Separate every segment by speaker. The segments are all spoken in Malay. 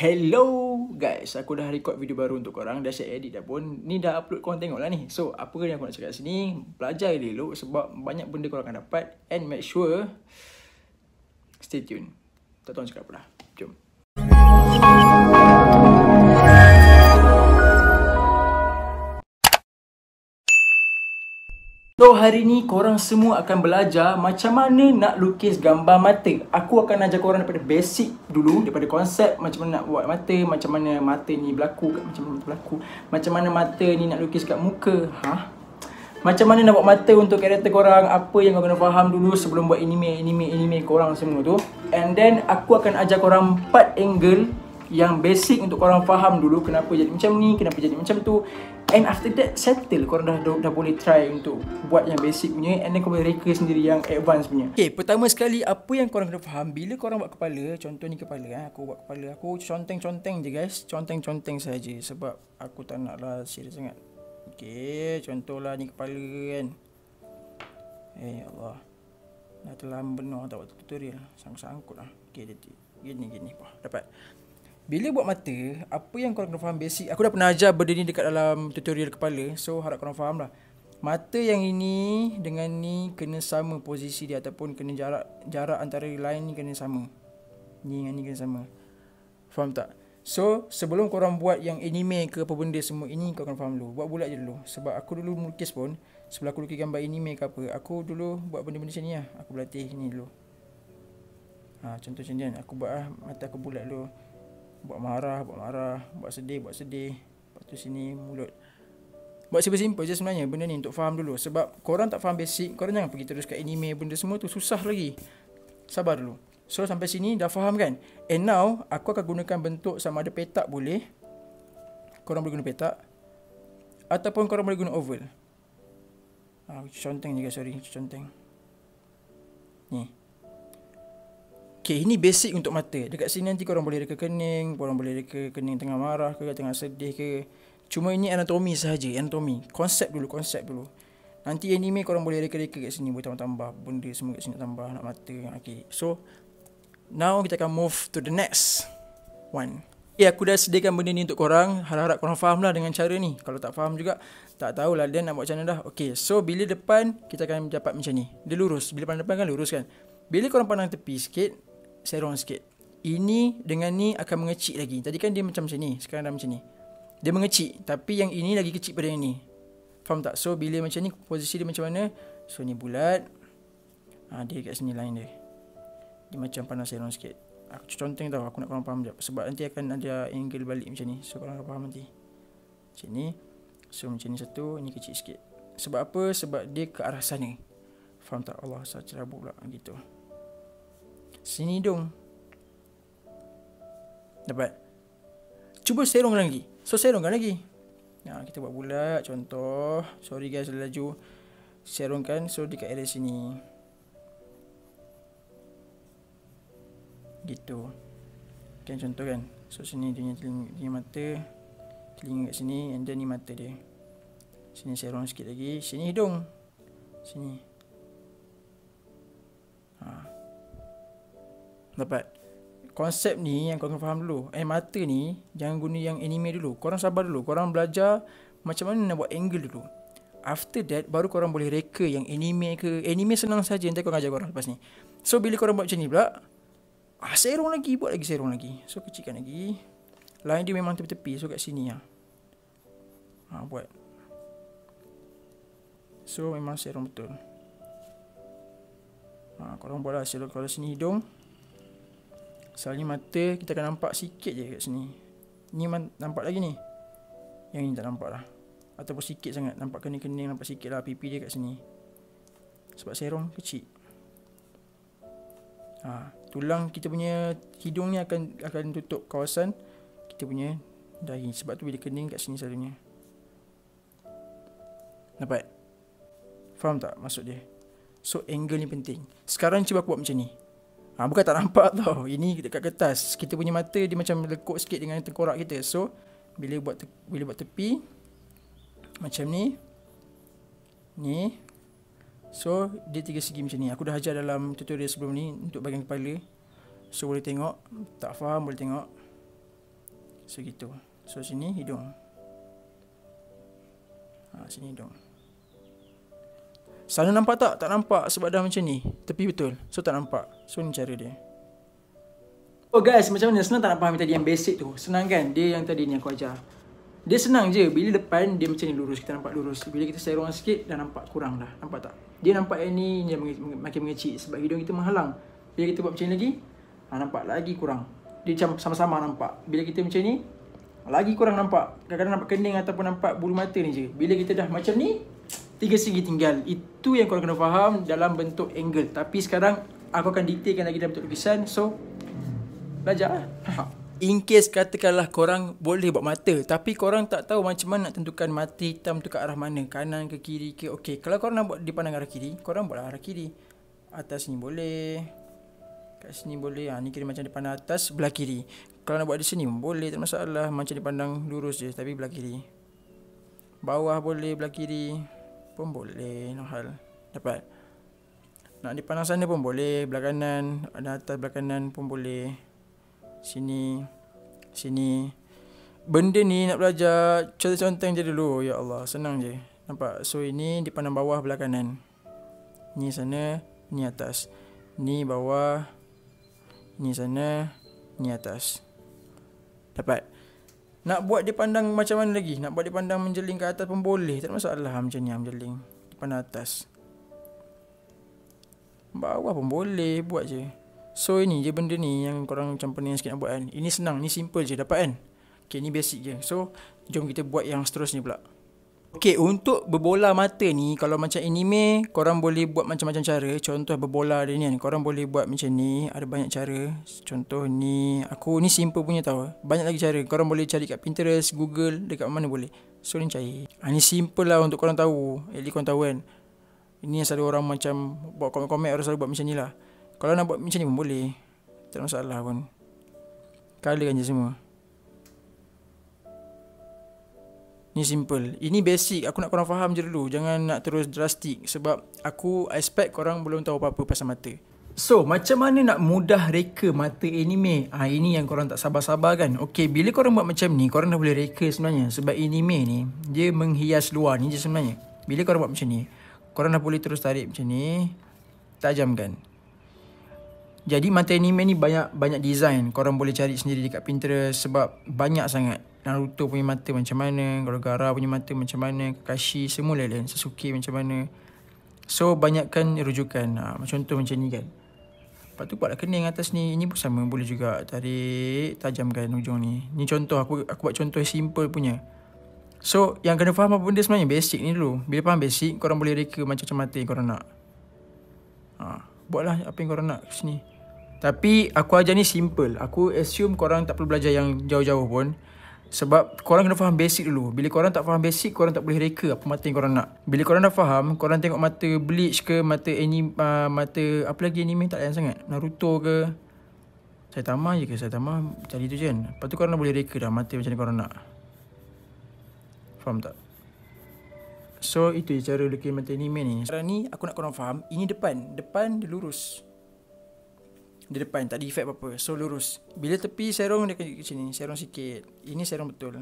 Speaker 1: Hello guys, aku dah record video baru untuk korang, dah share edit dah pun. Ni dah upload, korang tengok lah ni. So, apa yang aku nak cakap sini, belajar elok sebab banyak benda korang akan dapat. And make sure, stay tune. Tak tahu nak cakap apa dah. Jom. So, hari ni korang semua akan belajar macam mana nak lukis gambar mata. Aku akan ajar korang daripada basic dulu, daripada konsep macam mana nak buat mata, macam mana mata ni berlaku, macam mana mata ni nak lukis kat muka. Macam mana nak buat mata untuk karakter korang, apa yang korang kena faham dulu sebelum buat anime korang semua tu. And then aku akan ajar korang 4 angle yang basic untuk korang faham dulu kenapa jadi macam ni, kenapa jadi macam tu. And after that, settle, korang dah boleh try untuk buat yang basic punya. And then korang boleh reka sendiri yang advance punya. Okay, pertama sekali, apa yang korang kena faham, bila korang buat kepala, contoh ni kepala, aku buat kepala, aku conteng-conteng je guys. Conteng-conteng saja sebab aku tak nak lah serius sangat. Okay, contohlah ni kepala kan. Ya Allah, dah terlalu benar tak buat tutorial, sangkut lah. Okay, gini, dapat. Bila buat mata, apa yang korang kena faham basic. Aku dah pernah ajar benda ni dekat dalam tutorial kepala. So harap korang faham lah. Mata yang ini dengan ni kena sama posisi dia, ataupun kena jarak antara line ni kena sama. Ni dengan ni kena sama. Faham tak? So sebelum korang buat yang anime ke apa benda semua, ini korang kena faham dulu. Buat bulat je dulu. Sebab aku dulu melukis pun, sebelum aku lukis gambar anime ke apa, aku dulu buat benda-benda macam ni lah. Aku berlatih ni dulu. Contoh macam ni kan. Aku buat mata aku bulat dulu. Buat marah, buat sedih. Lepas tu sini mulut. Buat simple je sebenarnya benda ni untuk faham dulu. Sebab korang tak faham basic, korang jangan pergi terus kat anime benda semua tu, susah lagi. Sabar dulu. So sampai sini dah faham kan? And now aku akan gunakan bentuk sama ada petak boleh. Korang boleh guna petak, ataupun korang boleh guna oval. Conteng je guys, sorry, conteng. Ni. Okay, ini basic untuk mata. Dekat sini nanti korang boleh reka kening, korang boleh reka kening tengah marah ke, tengah sedih ke. Cuma ini anatomi sahaja, anatomi. Konsep dulu. Nanti anime korang boleh reka-reka kat sini, boleh tambah benda semua kat sini, tambah nak mata. Okay, so now kita akan move to the next one. Okay, aku dah sediakan benda ni untuk korang. Harap-harap korang faham lah dengan cara ni. Kalau tak faham juga, tak tahulah dia nak buat macam mana dah. Okay, so bila depan, kita akan dapat macam ni. Dia lurus. Bila pandang depan kan lurus kan. Bila korang pandang tepi sikit, serong sikit. Ini dengan ni akan mengecil lagi. Tadi kan dia macam ni, sekarang dah macam ni. Dia mengecil, tapi yang ini lagi kecil pada yang ni. Faham tak? So bila macam ni, posisi dia macam mana? So ni bulat. Dia kat sini line dia. Dia macam pandang serong sikit. Aku conteng tau, aku nak korang faham sekejap. Sebab nanti akan ada angle balik macam ni. So korang akan faham nanti. Macam ni. So macam ni satu, ni kecil sikit. Sebab apa? Sebab dia ke arah sana. Faham tak? Allah, saya cerabut pula gitu. Sini hidung. Dapat. Cuba serongkan lagi. So serongkan lagi. Kita buat bulat. Contoh. Sorry guys, laju. Serongkan. So dekat area sini. Gitu. Kan contoh kan. So sini dia telinga mata. Telinga kat sini. And then ni mata dia. Sini serong sikit lagi. Sini hidung. Sini. Dapat. Konsep ni yang korang faham dulu. Mata ni jangan guna yang anime dulu. Korang sabar dulu. Korang belajar macam mana nak buat angle dulu. After that baru korang boleh reka yang anime ke. Anime senang saja, nanti korang ajar korang lepas ni. So bila korang buat macam ni pula, serong lagi, buat lagi serong lagi. So kecilkan lagi. Line dia memang tepi-tepi. So kat sini buat. So memang serong betul. Korang buatlah serong. Kalau sini hidung, selalunya mata kita akan nampak sikit je kat sini. Ni nampak lagi ni. Yang ni tak nampak lah. Ataupun sikit sangat. Nampak kening-kening, nampak sikit lah pipi dia kat sini. Sebab serong kecil. Tulang kita punya hidung ni akan tutup kawasan kita punya dahi. Sebab tu bila kening kat sini selalunya. Dapat? Faham tak maksud dia? So angle ni penting. Sekarang cuba aku buat macam ni. Bukan tak nampak tau. Ini dekat kertas. Kita punya mata dia macam lekuk sikit dengan tengkorak kita. So bila buat tepi macam ni. Ni. So dia 3 segi macam ni. Aku dah ajar dalam tutorial sebelum ni untuk bahagian kepala. So boleh tengok. Tak faham boleh tengok. So gitu. So sini hidung. Sini hidung. Sana nampak tak? Tak nampak sebab dah macam ni. Tepi betul. So tak nampak. So ni cara dia. Oh guys, macam mana? Senang tak nak faham tadi yang basic tu? Senang kan? Dia yang tadi ni aku ajar. Dia senang je. Bila depan dia macam ni lurus, kita nampak lurus. Bila kita serong sikit dah nampak kurang dah. Nampak tak? Dia nampak yang ni dia makin mengecil sebab hidung kita menghalang. Bila kita buat macam ni lagi, nampak lagi kurang. Dia macam sama-sama nampak. Bila kita macam ni, lagi kurang nampak. Kadang-kadang nampak kening ataupun nampak bulu mata ni je. Bila kita dah macam ni, 3 segi tinggal. Itu yang korang kena faham dalam bentuk angle. Tapi sekarang aku akan detailkan lagi dalam bentuk lukisan. So belajar lah. In case katakanlah korang boleh buat mata, tapi korang tak tahu macam mana nak tentukan mata hitam tu ke arah mana, kanan ke kiri ke. Okey, kalau korang nak buat dipandang arah kiri, korang buat arah kiri. Atas ni boleh, kat sini boleh. Ni kira macam dipandang atas, belah kiri. Kalau nak buat di sini boleh, tak masalah. Macam dipandang lurus je, tapi belah kiri. Bawah boleh, belah kiri pun boleh, no hal. Dapat. Nak dipandang sana pun boleh, belah kanan. Ada atas belah kanan pun boleh. Sini. Benda ni nak belajar contoh-contoh je dulu. Ya Allah, senang je. Nampak? So ini dipandang bawah belah kanan. Ni sana, ni atas. Ni bawah, ni sana, ni atas. Dapat? Nak buat dia pandang macam mana lagi? Nak buat dia pandang menjeling ke atas pun boleh. Tak ada masalah macam ni, menjeling. Dia pandang atas. Bawah pun boleh, buat je. So ini je benda ni yang korang macam pening sikit nak buat kan. Ini senang, ni simple je, dapat kan? Okay, ni basic je. So, jom kita buat yang seterusnya pula. Okay, untuk berbola mata ni, kalau macam anime, korang boleh buat macam-macam cara. Contoh berbola dia ni kan, korang boleh buat macam ni. Ada banyak cara. Contoh ni, aku ni simple punya tau. Banyak lagi cara. Korang boleh cari kat Pinterest, Google, dekat mana boleh. So, ni cari. Ni simple lah untuk korang tahu. At least korang tahu kan. Ini yang selalu orang macam buat komen-komen, orang selalu buat macam ni lah. Kalau nak buat macam ni pun boleh. Tak ada masalah pun. Colourkan je semua. Ni simple. Ini basic. Aku nak korang faham je dulu. Jangan nak terus drastik. Sebab aku expect korang belum tahu apa-apa pasal mata. So, macam mana nak mudah reka mata anime? Ini yang korang tak sabar-sabar kan. Okay, bila korang buat macam ni, korang dah boleh reka sebenarnya. Sebab anime ni, dia menghias luar ni je sebenarnya. Bila korang buat macam ni, korang dah boleh terus tarik macam ni. Tajamkan. Jadi mata anime ni banyak design. Korang boleh cari sendiri dekat Pinterest. Sebab banyak sangat. Naruto punya mata macam mana, Gara-Gara punya mata macam mana, Kakashi semua lain-lain, Sasuke macam mana. So banyakkan rujukan. Contoh macam ni kan. Lepas tu buatlah kening atas ni. Ini pun sama, boleh juga tarik, tajamkan ujung ni. Ni contoh, aku buat contoh simple punya. So yang kena faham apa benda sebenarnya basic ni dulu. Bila faham basic, korang boleh reka macam-macam mata yang korang nak. Buatlah apa yang korang nak kat sini. Tapi aku ajar ni simple. Aku assume korang tak perlu belajar yang jauh-jauh pun. Sebab korang kena faham basic dulu. Bila korang tak faham basic, korang tak boleh reka apa mata yang korang nak. Bila korang dah faham, korang tengok mata Bleach ke, mata anime, mata apa lagi anime tak layan sangat, Naruto ke, Saitama je ke, Saitama cari tu je kan. Lepas tu korang dah boleh reka dah mata macam mana korang nak. Faham tak? So itu je cara lukis mata anime ni. Sekarang ni aku nak korang faham, ini depan. Depan dia lurus. Di depan tak ada efek apa-apa. So lurus. Bila tepi serong dia macam ni, serong sikit. Ini serong betul.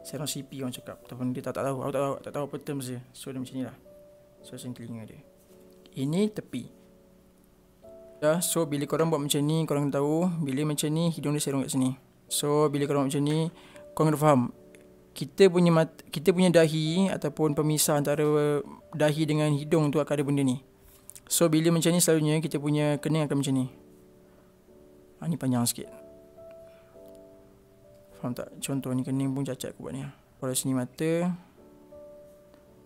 Speaker 1: Serong CP orang cakap. Ataupun dia tak tahu. Aku tak tahu apa terms dia. So dia macam ni lah. So sini telinga dia. Ini tepi. So bila korang buat macam ni, korang tahu bila macam ni hidung dia serong kat sini. So bila korang buat macam ni, korang kena faham, kita punya dahi ataupun pemisah antara dahi dengan hidung tu akan ada benda ni. So bila macam ni selalunya kita punya kening akan macam ni. Ni panjang sikit. Faham tak? Contoh ni kening pun cacat aku buat ni. Kalau sini mata,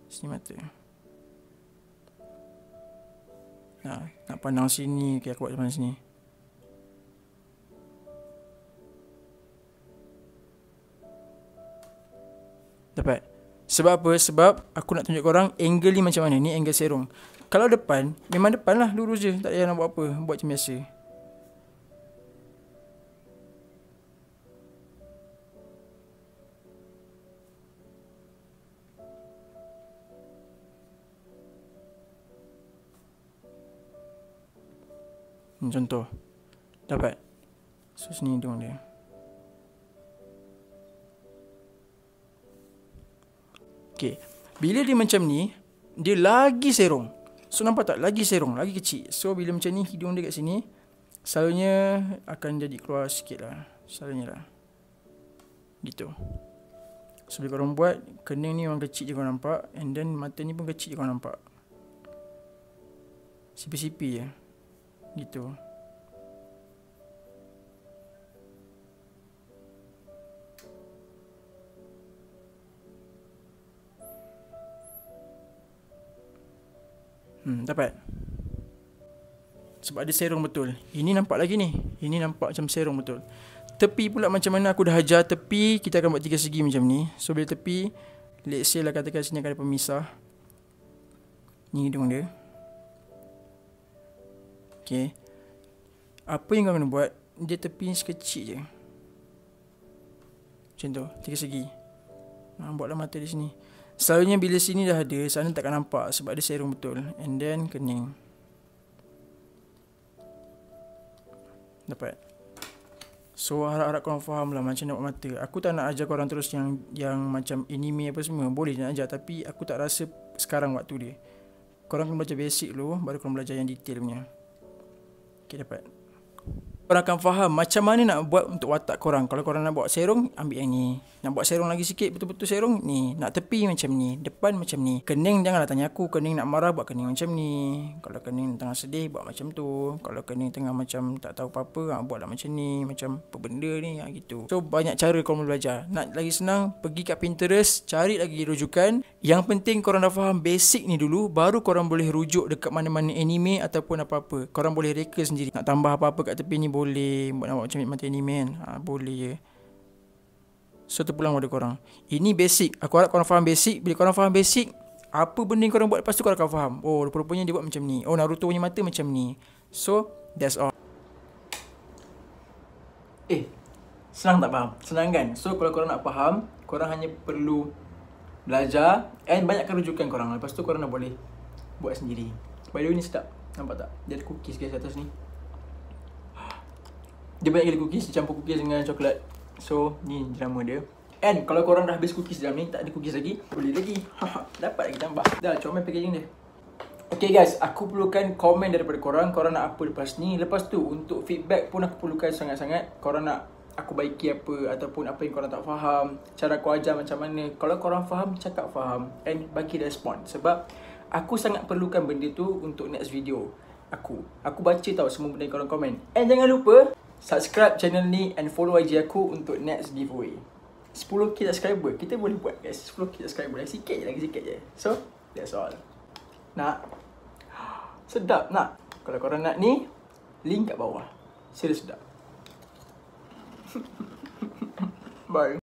Speaker 1: sini mata. Nak pandang sini, okay, aku buat macam sini. Dapat? Sebab apa? Sebab aku nak tunjuk korang angle ni macam mana. Ni angle serong. Kalau depan, memang depan lah, lurus je. Tak payah nak buat apa. Buat macam biasa. Contoh. Dapat? So sini hidung dia. Okay, bila dia macam ni, dia lagi serong. So nampak tak? Lagi serong, lagi kecil. So bila macam ni, hidung dia kat sini, selalunya akan jadi keluar sikit lah. Selalunya lah gitu. So bila korang buat, kening ni memang kecil je korang nampak. And then mata ni pun kecil je korang nampak. Sipi-sipi je gitu. Dapat? Sebab ada serong betul. Ini nampak lagi ni. Ini nampak macam serong betul. Tepi pula macam mana aku dah ajar tepi, kita akan buat 3 segi macam ni. So bila tepi, let's say lah katakan sini akan ada pemisah. Ni hidung dia. Okay. Apa yang kau kena buat, dia tepi sekecil je. Macam tu, 3 segi. Buatlah mata di sini. Selalunya bila sini dah ada, sana takkan nampak sebab dia serong betul. And then kening. Dapat? So harap-harap korang faham lah macam nak buat mata. Aku tak nak ajar korang terus yang macam anime apa semua. Boleh nak ajar, tapi aku tak rasa sekarang waktu dia. Korang kena belajar basic dulu, baru korang belajar yang detail punya. Okay, dapat? Korang akan faham macam mana nak buat untuk watak korang. Kalau korang nak buat serong, ambil yang ni. Nak buat serong lagi sikit, betul-betul serong, ni. Nak tepi macam ni, depan macam ni. Kening janganlah tanya aku, kening nak marah buat kening macam ni. Kalau kening tengah sedih, buat macam tu. Kalau kening tengah macam tak tahu apa-apa, buatlah macam ni. Macam apa benda ni, gitu. So banyak cara korang boleh belajar. Nak lagi senang, pergi kat Pinterest, cari lagi rujukan. Yang penting korang dah faham basic ni dulu, baru korang boleh rujuk dekat mana-mana anime ataupun apa-apa. Korang boleh reka sendiri. Nak tambah apa-apa kat tepi ni boleh, buat nak buat macam mata anime kan, boleh je. So terpulang pada korang. Ini basic. Aku harap korang faham basic. Bila korang faham basic, apa benda yang korang buat lepas tu korang akan faham. Oh, rupa-rupanya dia buat macam ni. Oh, Naruto punya mata macam ni. So that's all. Senang tak faham? Senang kan? So kalau korang nak faham, korang hanya perlu belajar and banyakkan rujukan korang. Lepas tu korang dah boleh buat sendiri. By the way ni sedap. Nampak tak? Dia ada cookies guys atas ni. Dia banyak gila cookies, dia campur cookies dengan coklat. So, ni drama dia. And kalau korang dah habis cookies dalam ni, tak ada cookies lagi, boleh lagi. Dapat lagi tambah. Dah, comel packaging dia. Okay guys, aku perlukan komen daripada korang. Korang nak apa lepas ni. Lepas tu, untuk feedback pun aku perlukan sangat-sangat. Korang nak aku baiki apa, ataupun apa yang korang tak faham, cara aku ajar macam mana. Kalau korang faham, cakap faham. And bagi respon. Sebab aku sangat perlukan benda tu untuk next video Aku baca tau semua benda yang korang komen. And jangan lupa subscribe channel ni and follow IG aku untuk next giveaway. 10k subscriber, kita boleh buat guys. 10k subscriber, sikit je. So, that's all. Nak? Sedap nak? Kalau korang nak ni, link kat bawah. Serius sedap. Bye.